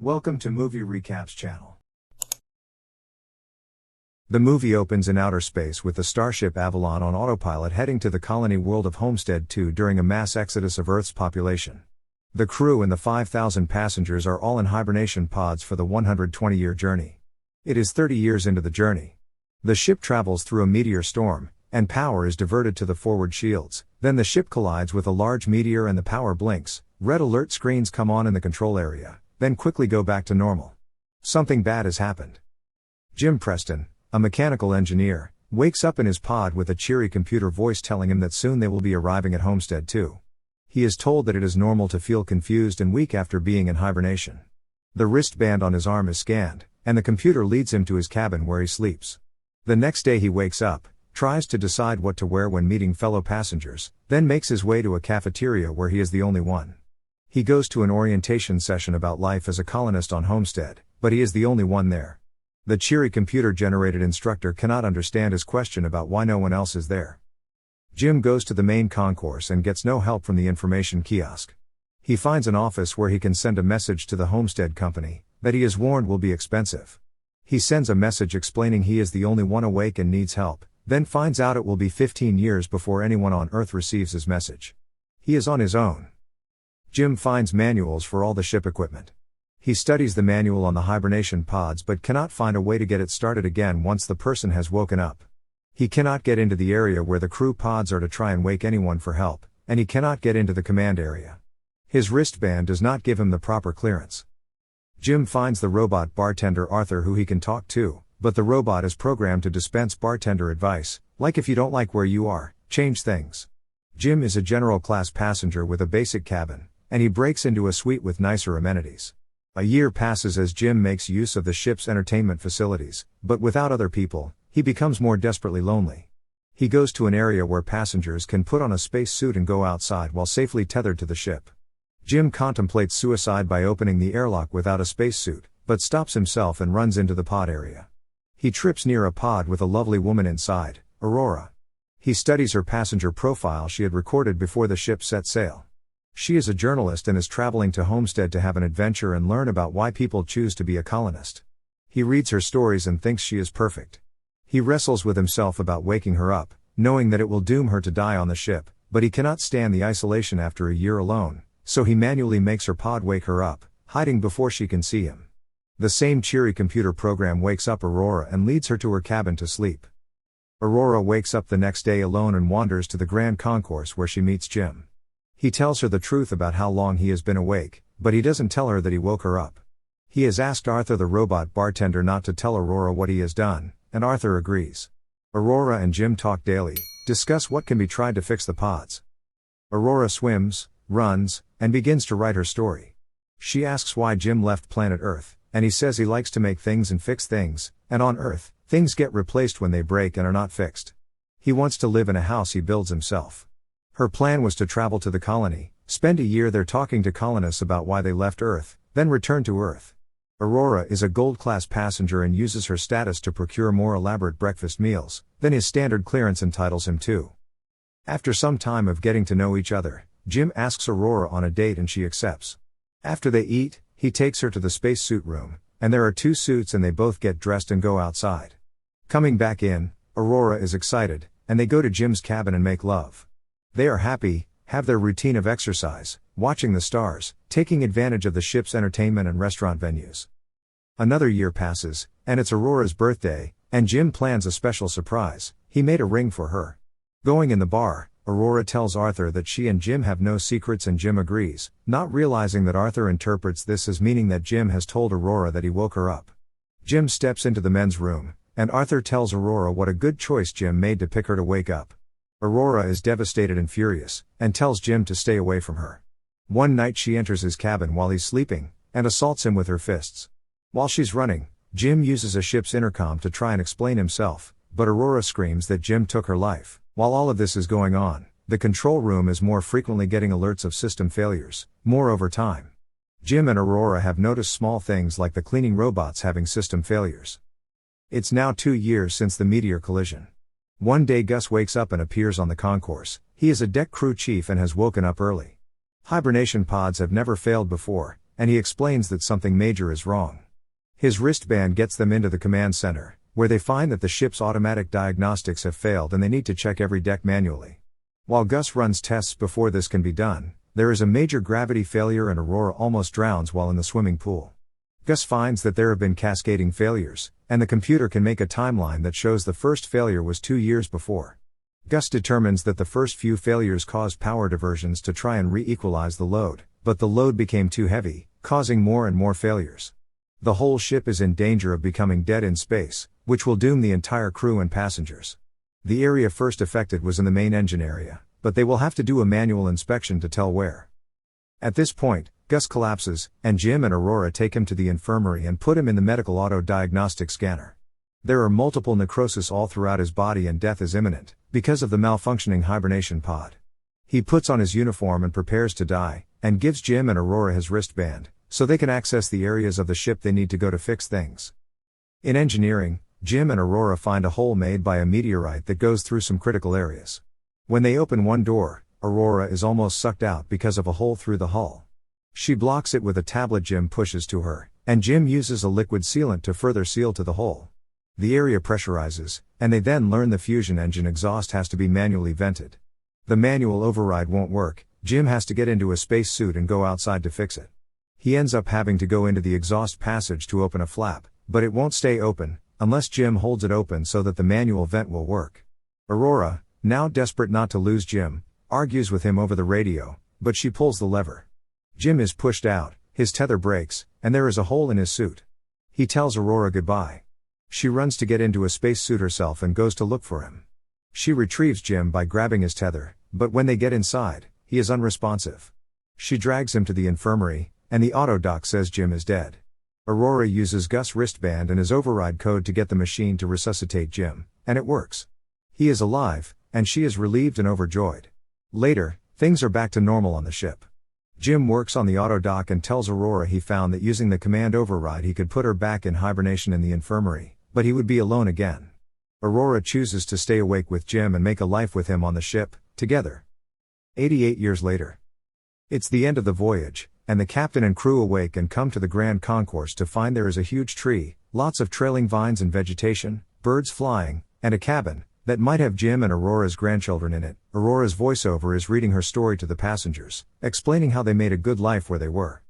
Welcome to Movie Recaps channel. The movie opens in outer space with the starship Avalon on autopilot heading to the colony world of Homestead 2 during a mass exodus of Earth's population. The crew and the 5,000 passengers are all in hibernation pods for the 120-year journey. It is 30 years into the journey. The ship travels through a meteor storm, and power is diverted to the forward shields. Then the ship collides with a large meteor and the power blinks. Red alert screens come on in the control area, then quickly go back to normal. Something bad has happened. Jim Preston, a mechanical engineer, wakes up in his pod with a cheery computer voice telling him that soon they will be arriving at Homestead 2. He is told that it is normal to feel confused and weak after being in hibernation. The wristband on his arm is scanned, and the computer leads him to his cabin where he sleeps. The next day he wakes up, tries to decide what to wear when meeting fellow passengers, then makes his way to a cafeteria where he is the only one. He goes to an orientation session about life as a colonist on Homestead, but he is the only one there. The cheery computer-generated instructor cannot understand his question about why no one else is there. Jim goes to the main concourse and gets no help from the information kiosk. He finds an office where he can send a message to the Homestead company, that he is warned will be expensive. He sends a message explaining he is the only one awake and needs help, then finds out it will be 15 years before anyone on Earth receives his message. He is on his own. Jim finds manuals for all the ship equipment. He studies the manual on the hibernation pods but cannot find a way to get it started again once the person has woken up. He cannot get into the area where the crew pods are to try and wake anyone for help, and he cannot get into the command area. His wristband does not give him the proper clearance. Jim finds the robot bartender Arthur who he can talk to, but the robot is programmed to dispense bartender advice, like if you don't like where you are, change things. Jim is a general class passenger with a basic cabin, and he breaks into a suite with nicer amenities. A year passes as Jim makes use of the ship's entertainment facilities, but without other people, he becomes more desperately lonely. He goes to an area where passengers can put on a space suit and go outside while safely tethered to the ship. Jim contemplates suicide by opening the airlock without a spacesuit, but stops himself and runs into the pod area. He trips near a pod with a lovely woman inside, Aurora. He studies her passenger profile she had recorded before the ship set sail. She is a journalist and is traveling to Homestead to have an adventure and learn about why people choose to be a colonist. He reads her stories and thinks she is perfect. He wrestles with himself about waking her up, knowing that it will doom her to die on the ship, but he cannot stand the isolation after a year alone, so he manually makes her pod wake her up, hiding before she can see him. The same cheery computer program wakes up Aurora and leads her to her cabin to sleep. Aurora wakes up the next day alone and wanders to the grand concourse where she meets Jim. He tells her the truth about how long he has been awake, but he doesn't tell her that he woke her up. He has asked Arthur the robot bartender not to tell Aurora what he has done, and Arthur agrees. Aurora and Jim talk daily, discuss what can be tried to fix the pods. Aurora swims, runs, and begins to write her story. She asks why Jim left planet Earth, and he says he likes to make things and fix things, and on Earth, things get replaced when they break and are not fixed. He wants to live in a house he builds himself. Her plan was to travel to the colony, spend a year there talking to colonists about why they left Earth, then return to Earth. Aurora is a gold-class passenger and uses her status to procure more elaborate breakfast meals than his standard clearance entitles him to. After some time of getting to know each other, Jim asks Aurora on a date and she accepts. After they eat, he takes her to the spacesuit room, and there are 2 suits and they both get dressed and go outside. Coming back in, Aurora is excited, and they go to Jim's cabin and make love. They are happy, have their routine of exercise, watching the stars, taking advantage of the ship's entertainment and restaurant venues. Another year passes, and it's Aurora's birthday, and Jim plans a special surprise. He made a ring for her. Going in the bar, Aurora tells Arthur that she and Jim have no secrets and Jim agrees, not realizing that Arthur interprets this as meaning that Jim has told Aurora that he woke her up. Jim steps into the men's room, and Arthur tells Aurora what a good choice Jim made to pick her to wake up. Aurora is devastated and furious, and tells Jim to stay away from her. One night she enters his cabin while he's sleeping, and assaults him with her fists. While she's running, Jim uses a ship's intercom to try and explain himself, but Aurora screams that Jim took her life. While all of this is going on, the control room is more frequently getting alerts of system failures, more over time. Jim and Aurora have noticed small things like the cleaning robots having system failures. It's now 2 years since the meteor collision. One day Gus wakes up and appears on the concourse. He is a deck crew chief and has woken up early. Hibernation pods have never failed before, and he explains that something major is wrong. His wristband gets them into the command center, where they find that the ship's automatic diagnostics have failed and they need to check every deck manually. While Gus runs tests before this can be done, there is a major gravity failure and Aurora almost drowns while in the swimming pool. Gus finds that there have been cascading failures, and the computer can make a timeline that shows the first failure was 2 years before. Gus determines that the first few failures caused power diversions to try and re-equalize the load, but the load became too heavy, causing more and more failures. The whole ship is in danger of becoming dead in space, which will doom the entire crew and passengers. The area first affected was in the main engine area, but they will have to do a manual inspection to tell where. At this point, Gus collapses, and Jim and Aurora take him to the infirmary and put him in the medical auto-diagnostic scanner. There are multiple necrosis all throughout his body and death is imminent, because of the malfunctioning hibernation pod. He puts on his uniform and prepares to die, and gives Jim and Aurora his wristband, so they can access the areas of the ship they need to go to fix things. In engineering, Jim and Aurora find a hole made by a meteorite that goes through some critical areas. When they open one door, Aurora is almost sucked out because of a hole through the hull. She blocks it with a tablet Jim pushes to her, and Jim uses a liquid sealant to further seal to the hole. The area pressurizes, and they then learn the fusion engine exhaust has to be manually vented. The manual override won't work, Jim has to get into a space suit and go outside to fix it. He ends up having to go into the exhaust passage to open a flap, but it won't stay open, unless Jim holds it open so that the manual vent will work. Aurora, now desperate not to lose Jim, argues with him over the radio, but she pulls the lever. Jim is pushed out, his tether breaks, and there is a hole in his suit. He tells Aurora goodbye. She runs to get into a spacesuit herself and goes to look for him. She retrieves Jim by grabbing his tether, but when they get inside, he is unresponsive. She drags him to the infirmary, and the auto-doc says Jim is dead. Aurora uses Gus' wristband and his override code to get the machine to resuscitate Jim, and it works. He is alive, and she is relieved and overjoyed. Later, things are back to normal on the ship. Jim works on the auto-doc and tells Aurora he found that using the command override he could put her back in hibernation in the infirmary, but he would be alone again. Aurora chooses to stay awake with Jim and make a life with him on the ship, together. 88 years later. It's the end of the voyage, and the captain and crew awake and come to the Grand Concourse to find there is a huge tree, lots of trailing vines and vegetation, birds flying, and a cabin that might have Jim and Aurora's grandchildren in it. Aurora's voiceover is reading her story to the passengers, explaining how they made a good life where they were.